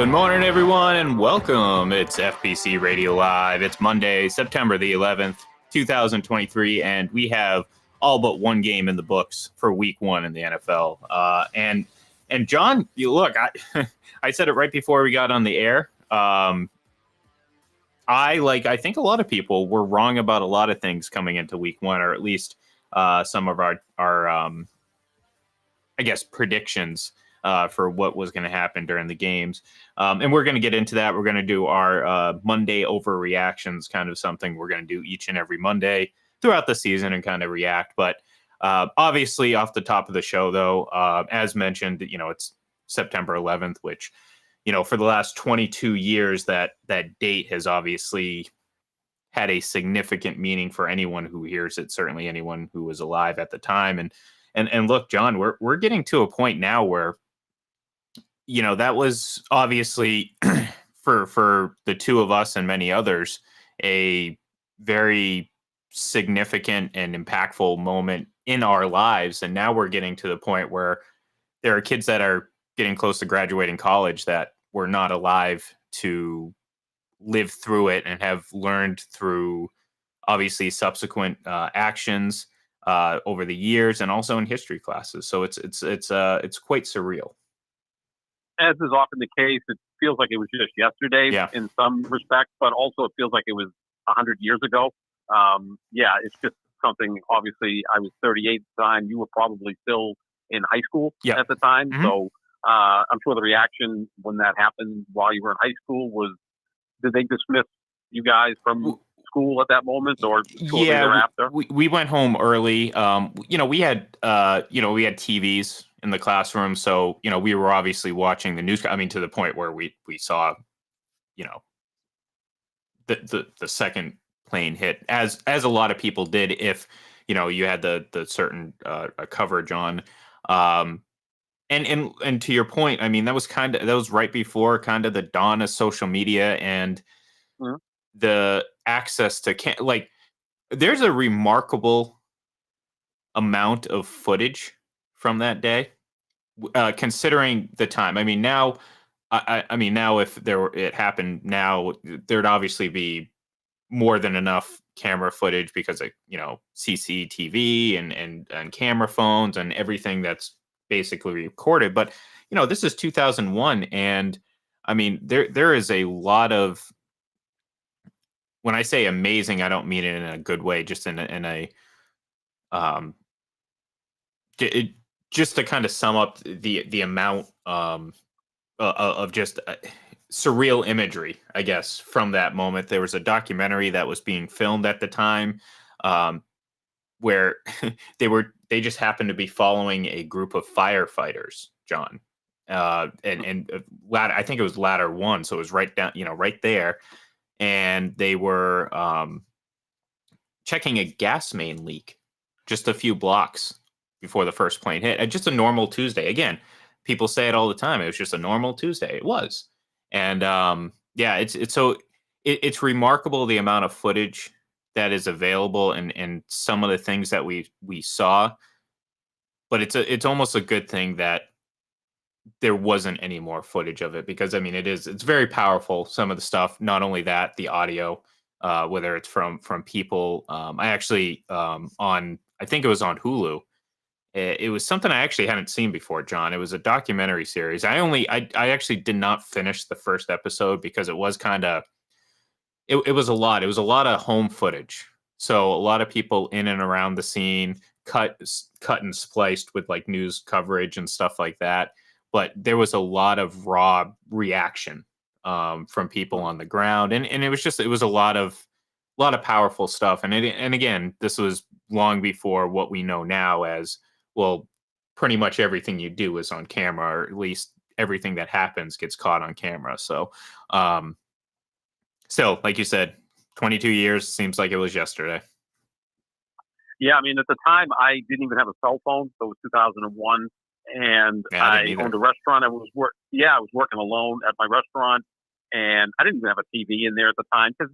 Good morning, everyone, and welcome. It's FBC Radio Live. It's Monday, September the 11th, 2023, and we have all but one game in the books for Week 1 in the NFL. And John, you look, I said it right before we got on the air. I think a lot of people were wrong about a lot of things coming into Week 1, or at least some of our I guess predictions for what was going to happen during the games. And we're going to get into that. We're going to do our Monday overreactions, kind of something we're going to do each and every Monday throughout the season and kind of react. But obviously, off the top of the show, though, as mentioned, it's September 11th, which, for the last 22 years, that date has obviously had a significant meaning for anyone who hears it, certainly anyone who was alive at the time. And look, John, we're getting to a point now where, that was obviously for the two of us and many others, a very significant and impactful moment in our lives. And now we're getting to the point where there are kids that are getting close to graduating college that were not alive to live through it and have learned through obviously subsequent actions over the years and also in history classes. So it's quite surreal. As is often the case, it feels like it was just yesterday in some respects, but also it feels like it was 100 years ago. It's just something. Obviously, I was 38 at the time. You were probably still in high school at the time. Mm-hmm. So I'm sure the reaction when that happened while you were in high school was, did they dismiss you guys from school at that moment, or after? We went home early. We had TVs in the classroom, so we were obviously watching the news. I mean, to the point where we saw, the second plane hit, as a lot of people did. If you had the certain coverage on, and to your point, I mean, that was right before kind of the dawn of social media and the access to there's a remarkable amount of footage from that day, considering the time. I mean, now, now if it happened now, there'd obviously be more than enough camera footage because of CCTV and camera phones and everything that's basically recorded. But this is 2001, and I mean there is a lot of. When I say amazing, I don't mean it in a good way. Just just to kind of sum up the amount of just surreal imagery, I guess, from that moment. There was a documentary that was being filmed at the time, where they just happened to be following a group of firefighters, John, and I think it was ladder 1, so it was right down, right there. And they were checking a gas main leak just a few blocks before the first plane hit. And just a normal Tuesday. Again, people say it all the time. It was just a normal Tuesday. It was. And it's remarkable the amount of footage that is available and some of the things that we saw. But it's almost a good thing that there wasn't any more footage of it, because I mean it's very powerful, some of the stuff. Not only that, the audio, whether it's from people. I actually I think it was on Hulu. It was something I actually hadn't seen before, John. It was a documentary series. I actually did not finish the first episode because it was kind of it was a lot. It was a lot of home footage. So a lot of people in and around the scene, cut and spliced with like news coverage and stuff like that. But there was a lot of raw reaction from people on the ground, and it was a lot of powerful stuff. And again, this was long before what we know now as, well, pretty much everything you do is on camera, or at least everything that happens gets caught on camera. So, still, like you said, 22 years seems like it was yesterday. Yeah, I mean, at the time, I didn't even have a cell phone, so it was 2001. And I owned a restaurant. I was working alone at my restaurant, and I didn't even have a TV in there at the time because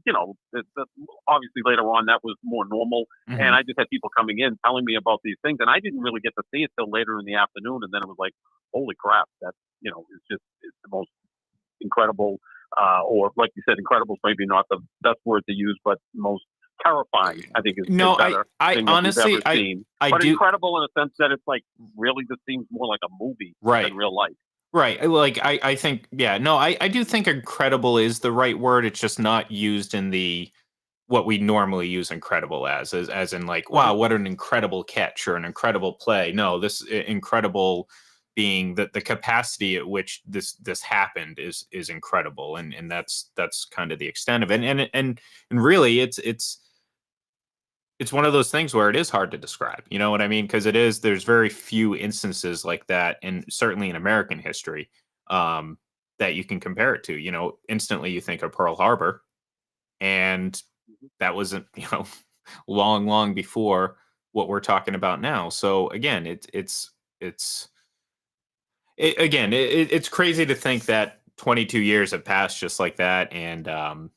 obviously later on that was more normal. Mm-hmm. And I just had people coming in telling me about these things, and I didn't really get to see it till later in the afternoon. And then it was like, holy crap, that's it's the most incredible, or like you said, incredible is maybe not the best word to use, but most terrifying, I think, is better I thing honestly, that we've ever seen. But incredible in a sense that it's like really just seems more like a movie than real life. Right. Like I think, yeah, no, I do think incredible is the right word. It's just not used in the what we normally use incredible as in like, wow, what an incredible catch or an incredible play. No, this incredible being that the capacity at which this happened is incredible, and that's kind of the extent of it. And really, it's one of those things where it is hard to describe. You know what I mean? Because there's very few instances like that, and certainly in American history, that you can compare it to. You know, instantly you think of Pearl Harbor, and that wasn't long before what we're talking about now. So again, it's crazy to think that 22 years have passed just like that, and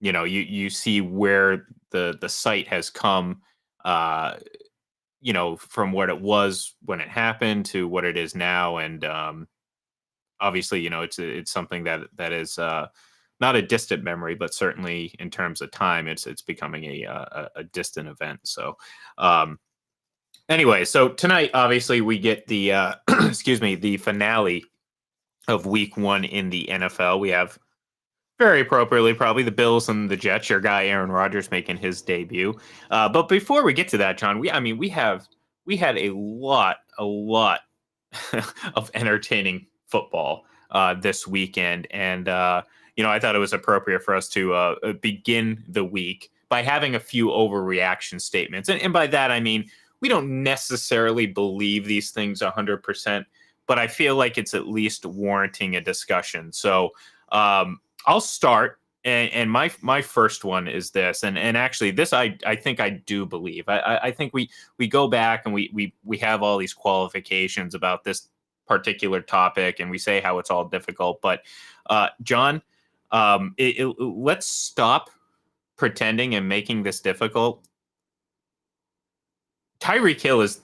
you see where the site has come, from what it was when it happened to what it is now, and obviously, it's something that is not a distant memory, but certainly in terms of time, it's becoming a distant event. So, anyway, so tonight, obviously, we get the excuse me, the finale of Week 1 in the NFL. We have very appropriately probably the Bills and the Jets. Your guy Aaron Rodgers making his debut. But before we get to that, John, we had a lot of entertaining football this weekend, and I thought it was appropriate for us to begin the week by having a few overreaction statements, and by that I mean we don't necessarily believe these things 100%, but I feel like it's at least warranting a discussion. So I'll start. And my first one is this, and actually this I think I do believe. I think we go back and we have all these qualifications about this particular topic, and we say how it's all difficult. But John, let's stop pretending and making this difficult. Tyreek Hill is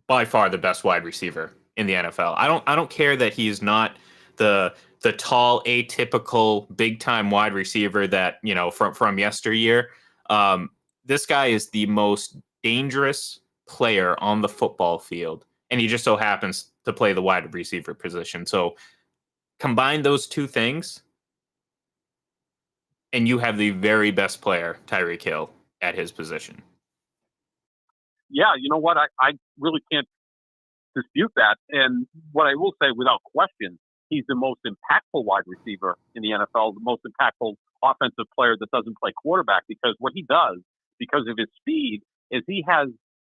by far the best wide receiver in the NFL. I don't care that he's not the tall, atypical, big time wide receiver that from yesteryear. This guy is the most dangerous player on the football field, and he just so happens to play the wide receiver position. So combine those two things, and you have the very best player, Tyreek Hill, at his position. Yeah, you know what? I really can't dispute that. And what I will say without question, he's the most impactful wide receiver in the NFL, the most impactful offensive player that doesn't play quarterback, because what he does, because of his speed, is he has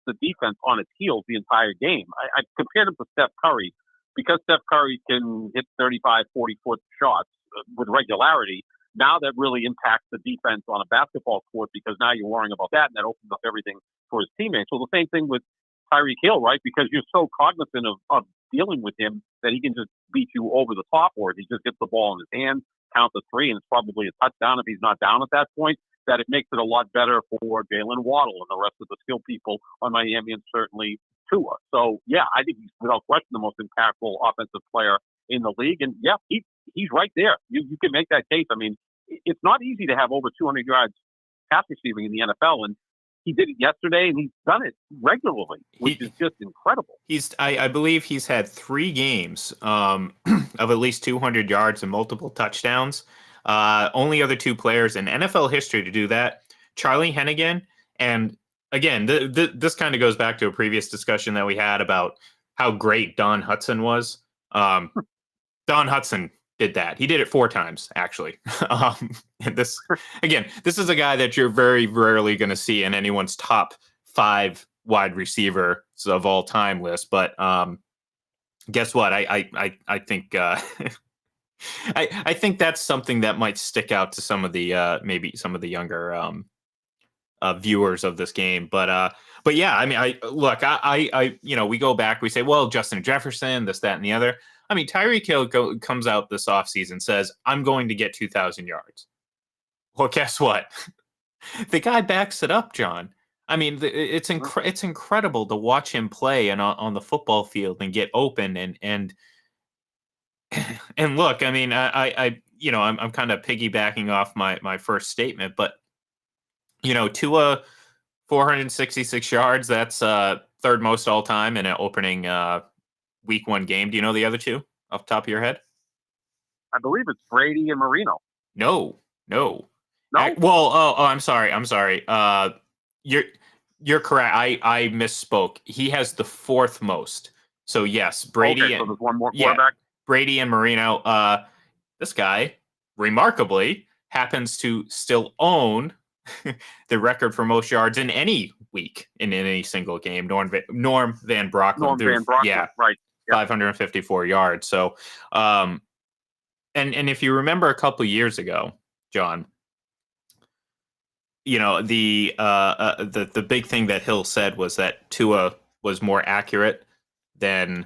the defense on its heels the entire game. I compared him to Steph Curry because Steph Curry can hit 35, 40-foot shots with regularity. Now that really impacts the defense on a basketball court, because now you're worrying about that, and that opens up everything for his teammates. So the same thing with Tyreek Hill, right? Because you're so cognizant of dealing with him that he can just beat you over the top, or he just gets the ball in his hand, count the three, and it's probably a touchdown if he's not down at that point, that it makes it a lot better for Jalen Waddle and the rest of the skill people on Miami, and certainly Tua. So, yeah, I think he's without question the most impactful offensive player in the league. And, yeah, he's right there. You can make that case. I mean, it's not easy to have over 200 yards pass receiving in the NFL, and he did it yesterday, and he's done it regularly, which is just incredible. I believe he's had 3 games of at least 200 yards and multiple touchdowns. Only other 2 players in NFL history to do that, Charlie Hennigan. And again, this kind of goes back to a previous discussion that we had about how great Don Hutson was. Don Hutson did that. He did it 4 times, actually. And this is a guy that you're very rarely going to see in anyone's top 5 wide receivers of all time list. But guess what? I think I think that's something that might stick out to some of the maybe some of the younger viewers of this game. But yeah, I mean, we go back, we say, well, Justin Jefferson, this, that, and the other. I mean, Tyreek Hill comes out this offseason, says, I'm going to get 2,000 yards. Well, guess what? The guy backs it up, John. I mean, it's incredible to watch him play and on the football field and get open and look. I mean, I'm kind of piggybacking off my first statement, but Tua 466 yards. That's third most all time in an opening week one game. Do you know the other two off the top of your head? I believe it's Brady and Marino. No. No. I'm sorry. You're correct. I misspoke. He has the fourth most. So yes, Brady. Okay, so there's one more quarterback. Brady and Marino. This guy, remarkably, happens to still own the record for most yards in any week in any single game. Norm Van Brocklin. Yeah, right. Yep. 554 yards. So, and if you remember a couple years ago, John, the big thing that Hill said was that Tua was more accurate than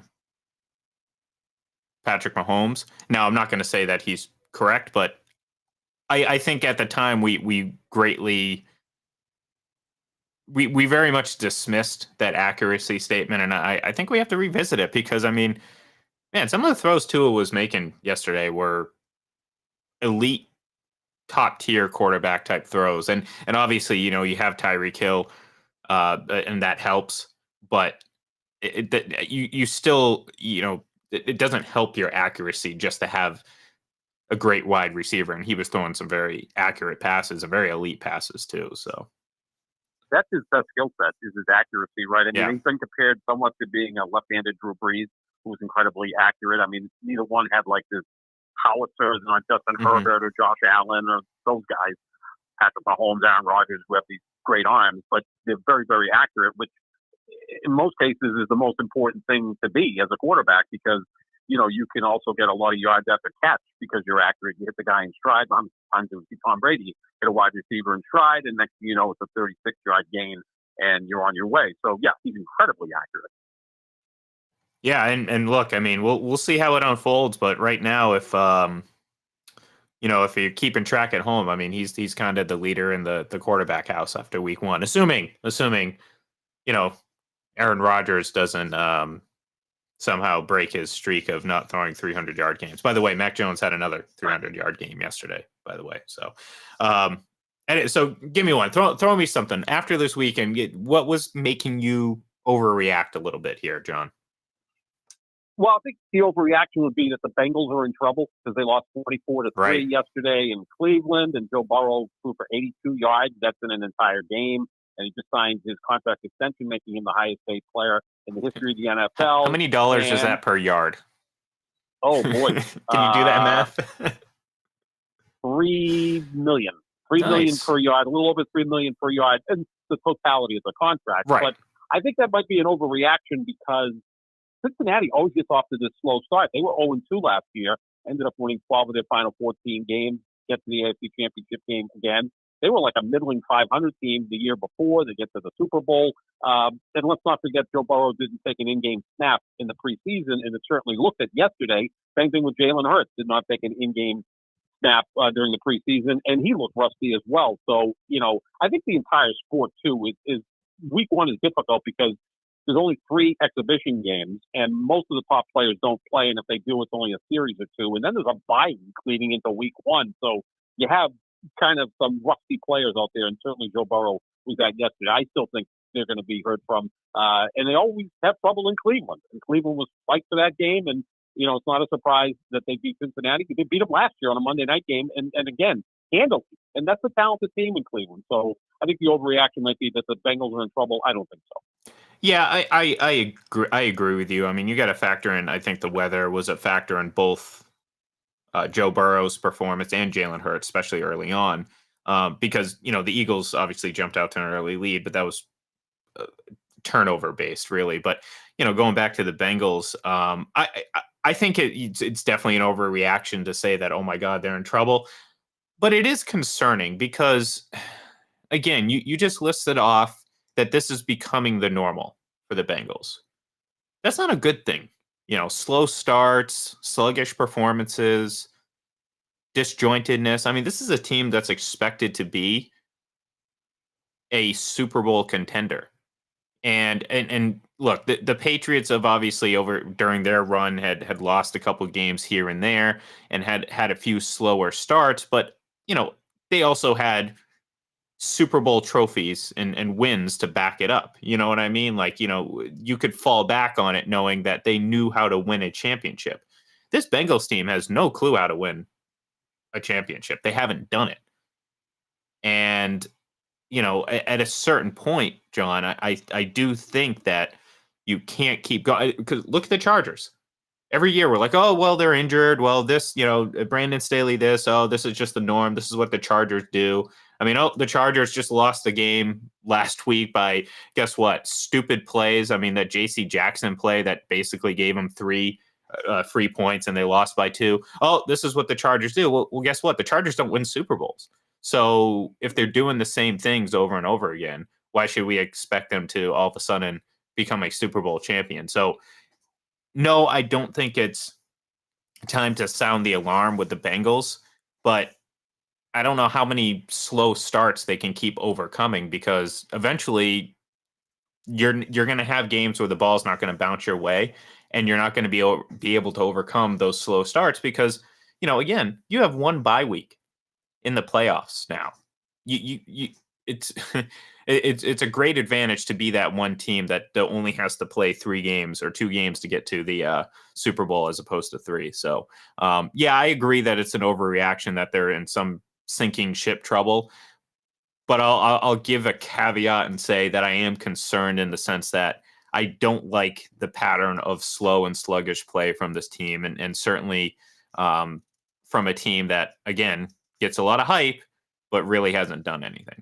Patrick Mahomes. Now, I'm not going to say that he's correct, but I think at the time we greatly we very much dismissed that accuracy statement, and I think we have to revisit it because, I mean, man, some of the throws Tua was making yesterday were elite, top tier quarterback type throws, and obviously, you have Tyreek Hill, and that helps, but you still, it doesn't help your accuracy just to have a great wide receiver, and he was throwing some very accurate passes and very elite passes too. So that's his best skill set, is his accuracy, right? I mean, he's been compared somewhat to being a left-handed Drew Brees, who was incredibly accurate. I mean, neither one had like this howitzers, not Justin Herbert or Josh Allen or those guys, Patrick Mahomes, Aaron Rodgers, who have these great arms, but they're very, very accurate, which in most cases is the most important thing to be as a quarterback, because you can also get a lot of yards after catch because you're accurate. You hit the guy in stride. Sometimes it would be Tom Brady, hit a wide receiver in stride, and next thing you know, it's a 36-yard gain, and you're on your way. So yeah, he's incredibly accurate. Yeah, and look, I mean, we'll see how it unfolds, but right now, if if you're keeping track at home, I mean, he's kind of the leader in the quarterback house after week one, assuming Aaron Rodgers doesn't somehow break his streak of not throwing 300-yard games. By the way, Mac Jones had another 300-yard game yesterday, by the way. So, so give me one. Throw me something after this weekend. What was making you overreact a little bit here, John? Well, I think the overreaction would be that the Bengals are in trouble because they lost 44-3 yesterday in Cleveland, and Joe Burrow threw for 82 yards. That's in an entire game. And he just signed his contract extension, making him the highest paid player in the history of the NFL. How many dollars is that per yard? Oh, boy. Can you do that math? $3 million. $3 million per yard, a little over $3 million per yard, and the totality of the contract. Right. But I think that might be an overreaction because Cincinnati always gets off to this slow start. They were 0-2 last year, ended up winning 12 of their final 14 games, get to the AFC Championship game again. They were like a middling 500 team the year before. They get to the Super Bowl. And let's not forget Joe Burrow didn't take an in-game snap in the preseason, and it certainly looked at yesterday. Same thing with Jalen Hurts, did not take an in-game snap during the preseason, and he looked rusty as well. So, I think the entire sport, too, is week one is difficult because there's only 3 exhibition games, and most of the top players don't play, and if they do, it's only a series or 2. And then there's a bye week leading into week one. So you have kind of some rusty players out there, and certainly Joe Burrow was that yesterday. I still think they're going to be heard from. And they always have trouble in Cleveland. And Cleveland was spiked for that game, and, it's not a surprise that they beat Cincinnati. They beat them last year on a Monday night game, and again, handily. And that's a talented team in Cleveland. So I think the overreaction might be that the Bengals are in trouble. I don't think so. Yeah, I agree with you. I mean, you got to factor in, I think the weather was a factor in both Joe Burrow's performance and Jalen Hurts, especially early on, because, the Eagles obviously jumped out to an early lead, but that was turnover based, really. But, going back to the Bengals, I think it's definitely an overreaction to say that, oh my God, they're in trouble. But it is concerning because, again, you just listed off that this is becoming the normal for the Bengals. That's not a good thing. Slow starts, sluggish performances, disjointedness. I mean, this is a team that's expected to be a Super Bowl contender. And look, the Patriots have obviously over during their run had lost a couple games here and there and had a few slower starts, but they also had Super Bowl trophies and wins to back it up. You know what I mean? Like, you could fall back on it knowing that they knew how to win a championship. This Bengals team has no clue how to win a championship. They haven't done it. And, at a certain point, John, I do think that you can't keep going, because look at the Chargers. Every year we're like, oh, well, they're injured. Well, this, Brandon Staley, this, oh, this is just the norm. This is what the Chargers do. I mean, the Chargers just lost the game last week by, guess what? Stupid plays. I mean, that JC Jackson play that basically gave them three free points and they lost by 2. Oh, this is what the Chargers do. Well, guess what? The Chargers don't win Super Bowls. So if they're doing the same things over and over again, why should we expect them to all of a sudden become a Super Bowl champion? So, no, I don't think it's time to sound the alarm with the Bengals, but I don't know how many slow starts they can keep overcoming, because eventually you're going to have games where the ball's not going to bounce your way and you're not going to be able to overcome those slow starts because, again, you have one bye week in the playoffs now. You it's it's a great advantage to be that one team that only has to play 3 games or 2 games to get to the Super Bowl as opposed to 3. So yeah, I agree that it's an overreaction, that they're in some sinking ship trouble. But I'll give a caveat and say that I am concerned in the sense that I don't like the pattern of slow and sluggish play from this team, and certainly from a team that, again, gets a lot of hype, but really hasn't done anything.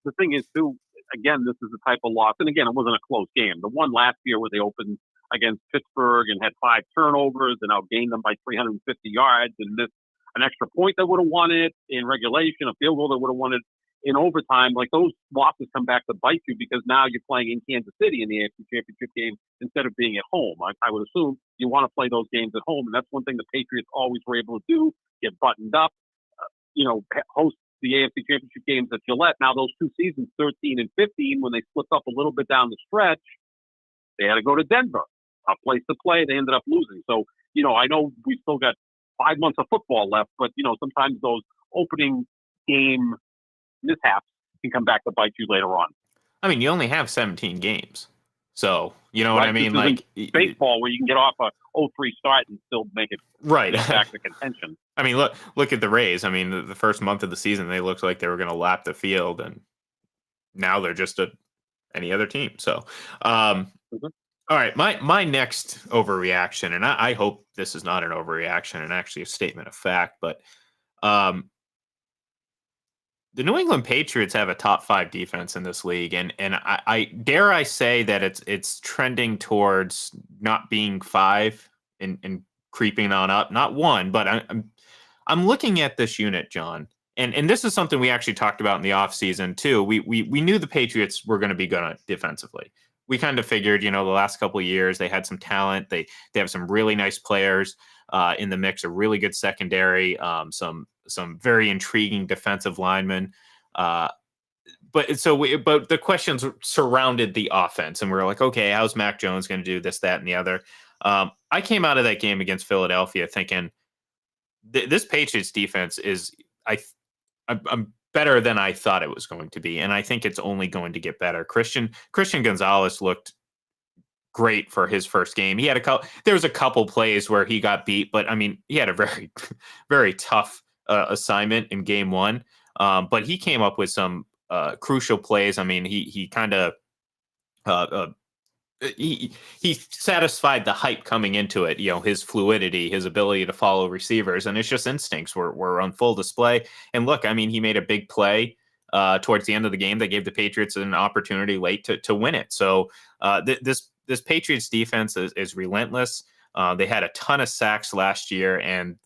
The thing is, too, again, this is the type of loss, and again, it wasn't a close game. The one last year where they opened against Pittsburgh and had 5 turnovers and outgained them by 350 yards and missed an extra point that would have won it in regulation, a field goal that would have won it in overtime. Like, those losses come back to bite you because now you're playing in Kansas City in the AFC Championship game instead of being at home. I would assume you want to play those games at home, and that's one thing the Patriots always were able to do: get buttoned up, host the AFC Championship games at Gillette. Now, those 2 seasons, 13 and 15, when they slipped up a little bit down the stretch, they had to go to Denver, a place to play. They ended up losing. So, I know we still got 5 months of football left, but, sometimes those opening game mishaps can come back to bite you later on. I mean, you only have 17 games. So, you know what I mean? Like baseball, where you can get off a 0-3 start and still make it right back to contention. I mean, look at the Rays. I mean, the first month of the season, they looked like they were going to lap the field, and now they're just any other team. So, all right, my next overreaction, and I hope this is not an overreaction and actually a statement of fact, but the New England Patriots have a top 5 defense in this league, and I dare I say that it's trending towards not being 5 and creeping on up, not 1, but I'm looking at this unit, John, and this is something we actually talked about in the offseason too. We knew the Patriots were going to be good defensively. We kind of figured, the last couple of years they had some talent. They have some really nice players in the mix, a really good secondary, some very intriguing defensive linemen. But the questions surrounded the offense, and we were like, okay, how's Mac Jones going to do this, that, and the other? I came out of that game against Philadelphia thinking this Patriots defense is I'm better than I thought it was going to be, and I think it's only going to get better. Christian Gonzalez looked great for his first game. There was a couple plays where he got beat, but I mean, he had a very, very tough assignment in game 1. But he came up with some crucial plays. I mean, he kind of he satisfied the hype coming into it. His fluidity, his ability to follow receivers, and it's just instincts were on full display. And look, I mean, he made a big play towards the end of the game that gave the Patriots an opportunity late to win it. So this Patriots defense is relentless. They had a ton of sacks last year, and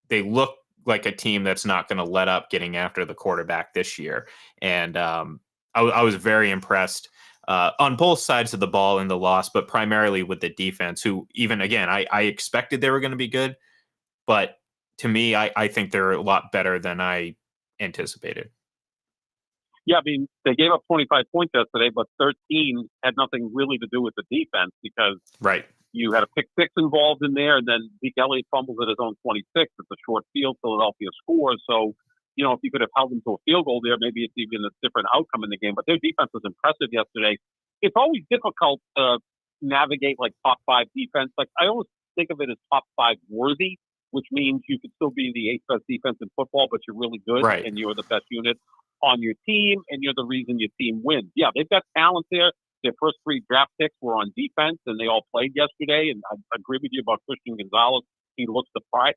they look like a team that's not going to let up getting after the quarterback this year. And I was very impressed on both sides of the ball in the loss, but primarily with the defense, who even, again, I expected they were going to be good. But to me, I think they're a lot better than I anticipated. Yeah, I mean, they gave up 25 points yesterday, but 13 had nothing really to do with the defense because Right. you had a pick six involved in there, and then Zeke Elliott fumbles at his own 26. It's a short field. Philadelphia scores. So, if you could have held them to a field goal there, maybe it's even a different outcome in the game. But their defense was impressive yesterday. It's always difficult to navigate like top five defense. Like I always think of it as top five worthy, which means you could still be the eighth best defense in football, but you're really good Right. and you're the best unit on your team and you're the reason your team wins. Yeah, they've got talent there. Their first three draft picks were on defense and they all played yesterday. And I agree with you about Christian Gonzalez. He looks the part.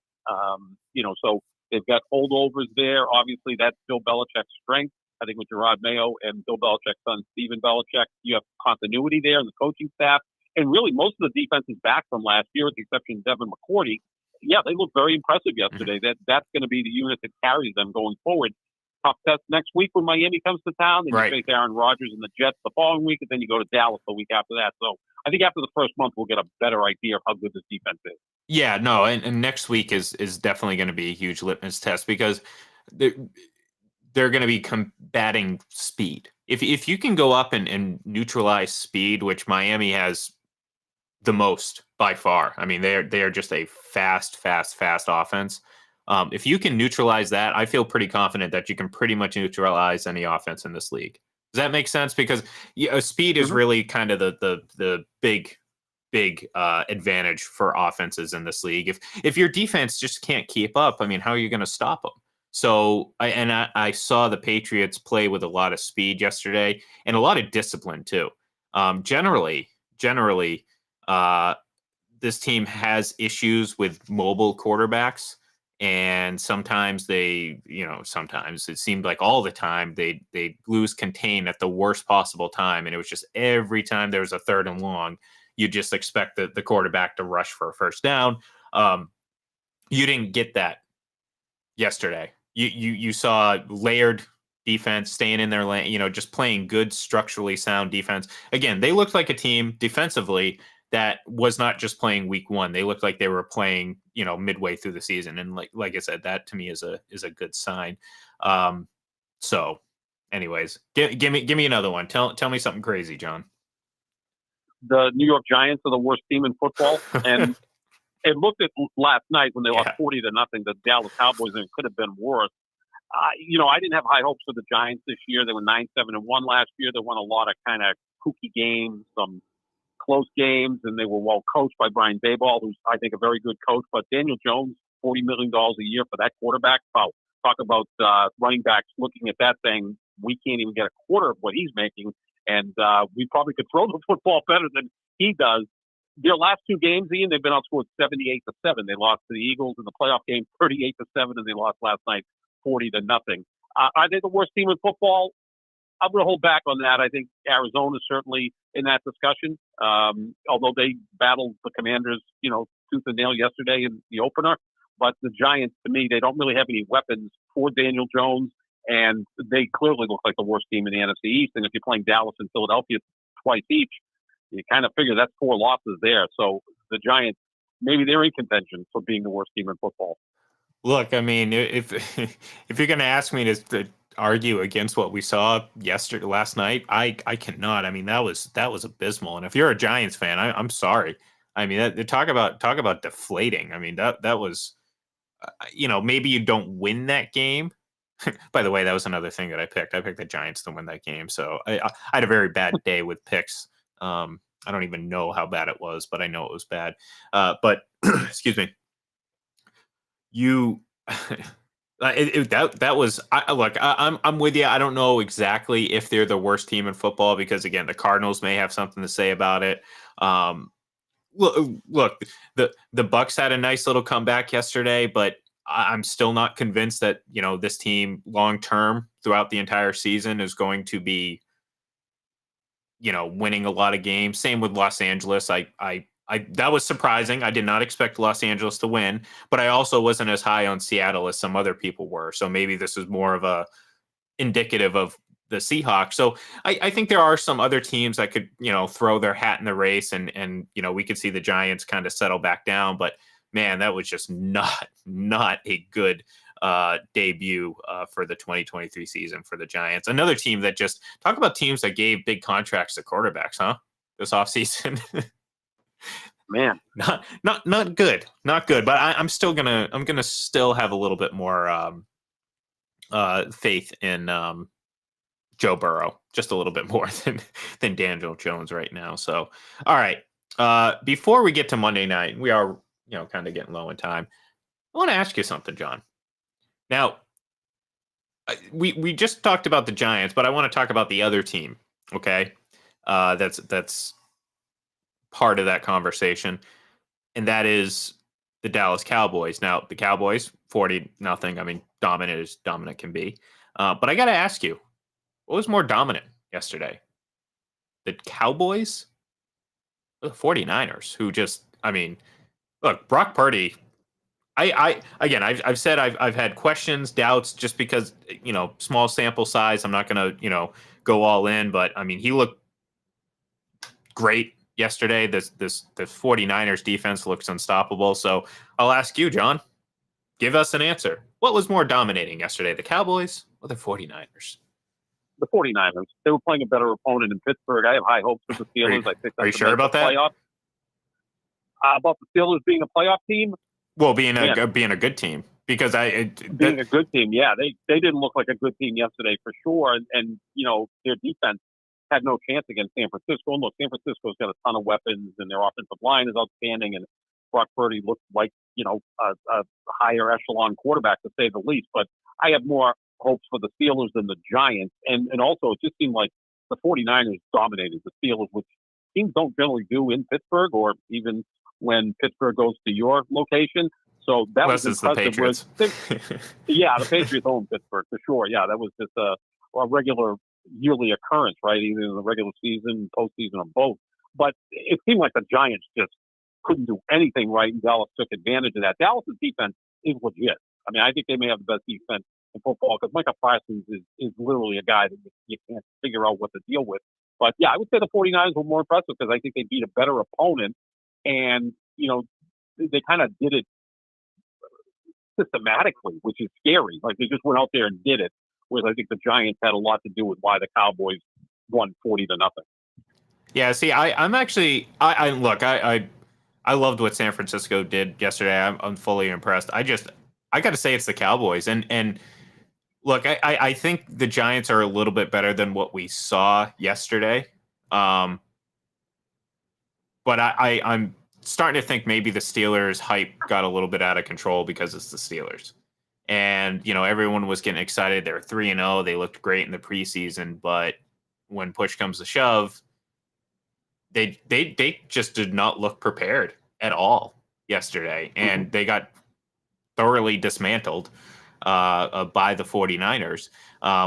So they've got holdovers there. Obviously, that's Bill Belichick's strength. I think with Gerard Mayo and Bill Belichick's son, Stephen Belichick, you have continuity there in the coaching staff. And really, most of the defense is back from last year, with the exception of Devin McCourty. Yeah, they look very impressive yesterday. Mm-hmm. That's going to be the unit that carries them going forward. Tough test next week when Miami comes to town. Then you face Aaron Rodgers and the Jets the following week, and then you go to Dallas the week after that. So I think after the first month, we'll get a better idea of how good this defense is. Yeah, no, and next week is definitely going to be a huge litmus test because they're going to be combating speed. If you can go up and neutralize speed, which Miami has the most by far. I mean, they are just a fast offense. If you can neutralize that, I feel pretty confident that you can pretty much neutralize any offense in this league. Does that make sense? Because speed is really kind of the big advantage for offenses in this league. If your defense just can't keep up, I mean, how are you going to stop them? So I saw the Patriots play with a lot of speed yesterday and a lot of discipline too. Generally, this team has issues with mobile quarterbacks, and sometimes sometimes it seemed like all the time they lose contain at the worst possible time, and it was just every time there was a third and long, you just expect the quarterback to rush for a first down. You didn't get that yesterday. You saw layered defense, staying in their lane, just playing good, structurally sound defense. Again, they looked like a team defensively that was not just playing week one. They looked like they were playing, midway through the season. And like I said, that to me is a good sign. So anyways, give me another one. Tell me something crazy, John. The New York Giants are the worst team in football. And it looked at last night when they lost 40-0, the Dallas Cowboys, and it could have been worse. I didn't have high hopes for the Giants this year. They were 9-7-1 last year. They won a lot of kind of kooky games, some close games, and they were well coached by Brian Daboll, who's, I think, a very good coach. But Daniel Jones, $40 million a year for that quarterback. Wow. Talk about running backs looking at that saying, we can't even get a quarter of what he's making, and we probably could throw the football better than he does. Their last two games, Ian, they've been outscored 78-7. They lost to the Eagles in the playoff game 38-7, and they lost last night 40-0. Are they the worst team in football? I'm going to hold back on that. I think Arizona is certainly in that discussion, although they battled the Commanders, tooth and nail yesterday in the opener. But the Giants, to me, they don't really have any weapons for Daniel Jones, and they clearly look like the worst team in the NFC East. And if you're playing Dallas and Philadelphia twice each, you kind of figure that's 4 losses there. So the Giants, maybe they're in contention for being the worst team in football. Look, I mean, if you're going to ask me to argue against what we saw last night, I cannot. I mean, that was abysmal. And if you're a Giants fan, I'm sorry. I mean, talk about deflating. I mean, that was, maybe you don't win that game. By the way, that was another thing that I picked. I picked the Giants to win that game. So I had a very bad day with picks. I don't even know how bad it was, but I know it was bad. But excuse me. That was look. I'm with you. I don't know exactly if they're the worst team in football because again, the Cardinals may have something to say about it. Look, the Bucks had a nice little comeback yesterday, but I'm still not convinced that this team long term throughout the entire season is going to be winning a lot of games. Same with Los Angeles. I that was surprising. I did not expect Los Angeles to win, but I also wasn't as high on Seattle as some other people were. So maybe this is more of a indicative of the Seahawks. So I think there are some other teams that could, throw their hat in the race and we could see the Giants kind of settle back down. But man, that was just not a good debut for the 2023 season for the Giants. Another team that just talk about teams that gave big contracts to quarterbacks, huh? This offseason. Man, not good, not good. But I'm gonna still have a little bit more faith in Joe Burrow, just a little bit more than Daniel Jones right now. So, all right. Before we get to Monday night, we are kind of getting low in time. I want to ask you something, John. Now, we just talked about the Giants, but I want to talk about the other team. Okay, that's part of that conversation, and that is the Dallas Cowboys. Now, the Cowboys 40-0. I mean, dominant as dominant can be. But I got to ask you, what was more dominant yesterday? The Cowboys or the 49ers, who just, I mean, look, Brock Purdy. Again, I've said I've had questions, doubts, just because small sample size. I'm not gonna go all in, but I mean he looked great yesterday. The 49ers defense looks unstoppable. So I'll ask you, John, give us an answer. What was more dominating yesterday, the Cowboys or the 49ers? The 49ers. They were playing a better opponent in Pittsburgh. I have high hopes for the Steelers. Are you sure about that? About the Steelers being a playoff team? Well, being a good team, because a good team, yeah, they didn't look like a good team yesterday for sure, and their defense had no chance against San Francisco. And look, San Francisco's got a ton of weapons, and their offensive line is outstanding, and Brock Purdy looked like a higher echelon quarterback to say the least. But I have more hopes for the Steelers than the Giants, and also it just seemed like the 49ers dominated the Steelers, which teams don't generally do in Pittsburgh or even when Pittsburgh goes to your location. So that was impressive. The Patriots. Yeah, the Patriots own Pittsburgh for sure. Yeah, that was just a regular yearly occurrence, right? Either in the regular season, postseason, or both. But it seemed like the Giants just couldn't do anything right, and Dallas took advantage of that. Dallas' defense is legit. I mean, I think they may have the best defense in football because Micah Parsons is literally a guy that you can't figure out what to deal with. But yeah, I would say the 49ers were more impressive because I think they beat a better opponent. And, they kind of did it systematically, which is scary. Like, they just went out there and did it, whereas I think the Giants had a lot to do with why the Cowboys won 40-0. Yeah, see, I'm actually, I loved what San Francisco did yesterday. I'm fully impressed. I got to say it's the Cowboys. And look, I think the Giants are a little bit better than what we saw yesterday. But I'm starting to think maybe the Steelers hype got a little bit out of control because it's the Steelers. And, everyone was getting excited. They were 3-0. They looked great in the preseason. But when push comes to shove, they just did not look prepared at all yesterday. And they got thoroughly dismantled by the 49ers,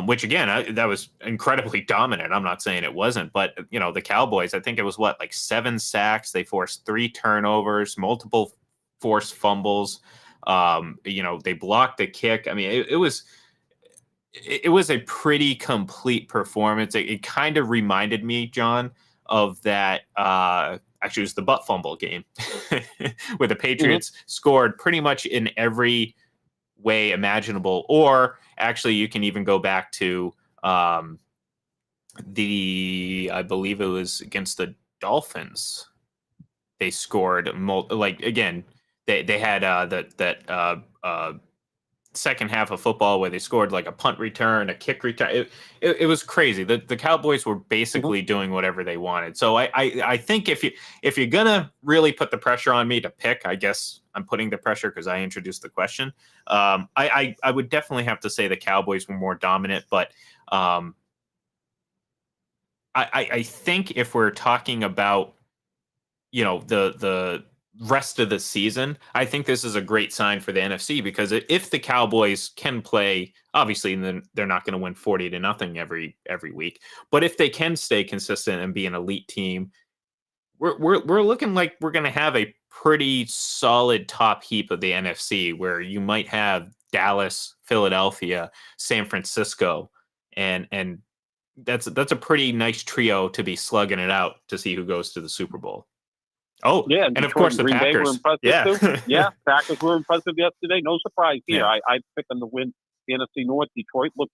which again, that was incredibly dominant. I'm not saying it wasn't, but the Cowboys, I think it was like 7 sacks. They forced 3 turnovers, multiple forced fumbles. They blocked the kick. I mean, it was a pretty complete performance. It kind of reminded me, John, of that. Actually, it was the butt fumble game where the Patriots scored pretty much in every way imaginable, or actually you can even go back to I believe it was against the Dolphins. They scored again. They had that second half of football where they scored like a punt return, a kick return. It was crazy. The Cowboys were basically doing whatever they wanted. So I think if you're gonna really put the pressure on me to pick, I guess I'm putting the pressure because I introduced the question. I would definitely have to say the Cowboys were more dominant, but I think if we're talking about the rest of the season, I think this is a great sign for the NFC, because if the Cowboys can play, obviously then they're not going to win 40-0 every week, but if they can stay consistent and be an elite team, we're looking like we're going to have a pretty solid top heap of the NFC, where you might have Dallas, Philadelphia, San Francisco, and that's a pretty nice trio to be slugging it out to see who goes to the Super Bowl. Oh, yeah, and of course the Green Bay were Packers. impressive too. Yeah, Packers were impressive yesterday. No surprise here. Yeah. I picked them to win the NFC North. Detroit looked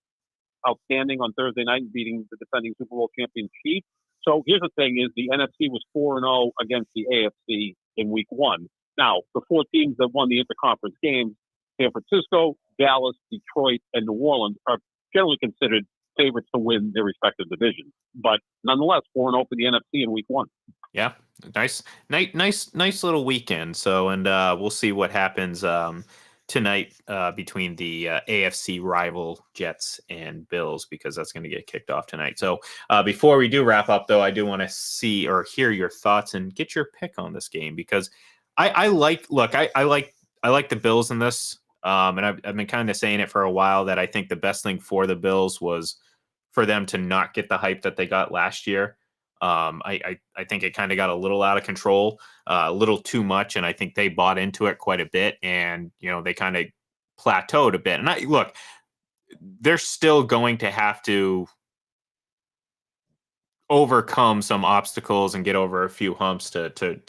outstanding on Thursday night, beating the defending Super Bowl champion Chiefs. So here's the thing: is the NFC was 4-0 against the AFC in Week 1. Now the 4 teams that won the interconference games, San Francisco, Dallas, Detroit, and New Orleans, are generally considered favorites to win their respective divisions. But nonetheless, 4-0 for the NFC in Week 1. Yeah, nice little weekend. So, and we'll see what happens tonight between the AFC rival Jets and Bills, because that's going to get kicked off tonight. So, before we do wrap up, though, I do want to see or hear your thoughts and get your pick on this game, because I like the Bills in this. And I've been kind of saying it for a while that I think the best thing for the Bills was for them to not get the hype that they got last year. I think it kind of got a little out of control, a little too much, and I think they bought into it quite a bit, and they kind of plateaued a bit. And look, they're still going to have to overcome some obstacles and get over a few humps to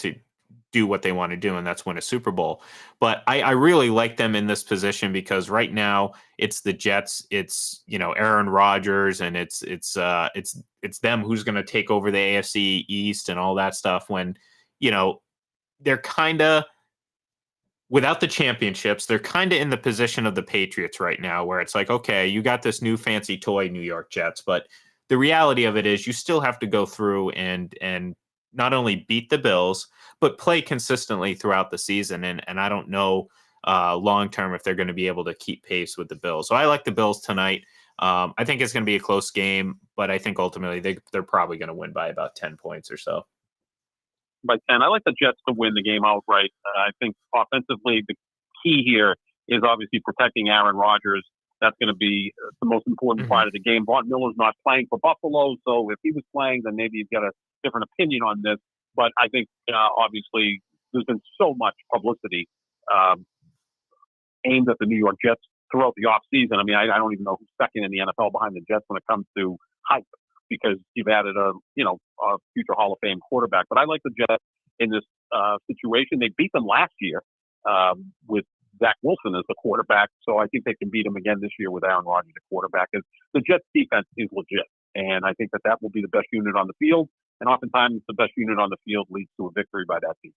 do what they want to do, and that's win a Super Bowl. But I really like them in this position, because right now it's the Jets, it's Aaron Rodgers, and it's them who's going to take over the AFC East and all that stuff, when they're kind of without the championships. They're kind of in the position of the Patriots right now, where it's like, okay, you got this new fancy toy, New York Jets, but the reality of it is you still have to go through and not only beat the Bills, but play consistently throughout the season. And I don't know long term if they're going to be able to keep pace with the Bills. So I like the Bills tonight. I think it's going to be a close game, but I think ultimately they're probably going to win by about 10 points or so. By 10. I like the Jets to win the game outright. I think offensively, the key here is obviously protecting Aaron Rodgers. That's going to be the most important part of the game. Von Miller's not playing for Buffalo, so if he was playing, then maybe you've got a different opinion on this. But I think, obviously, there's been so much publicity aimed at the New York Jets throughout the offseason. I mean, I don't even know who's second in the NFL behind the Jets when it comes to hype, because you've added a future Hall of Fame quarterback. But I like the Jets in this situation. They beat them last year with Zach Wilson as the quarterback, so I think they can beat him again this year with Aaron Rodgers as quarterback. The Jets defense is legit, and I think that will be the best unit on the field. And oftentimes, the best unit on the field leads to a victory by that team.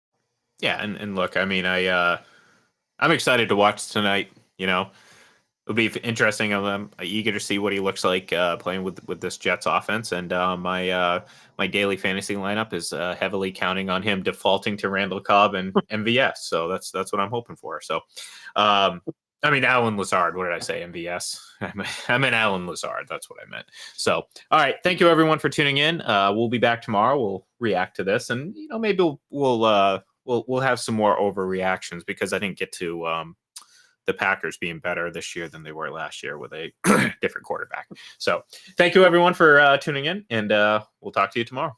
Yeah, and look, I mean, I'm excited to watch tonight. It'll be interesting. I'm eager to see what he looks like playing with this Jets offense. And my daily fantasy lineup is heavily counting on him defaulting to Randall Cobb and MVS. So that's what I'm hoping for. So, I mean, Alan Lazard. What did I say? MVS. I meant Alan Lazard. That's what I meant. So, all right. Thank you everyone for tuning in. We'll be back tomorrow. We'll react to this, and maybe we'll have some more overreactions, because I didn't get to the Packers being better this year than they were last year with a different quarterback. So thank you everyone for tuning in, and we'll talk to you tomorrow.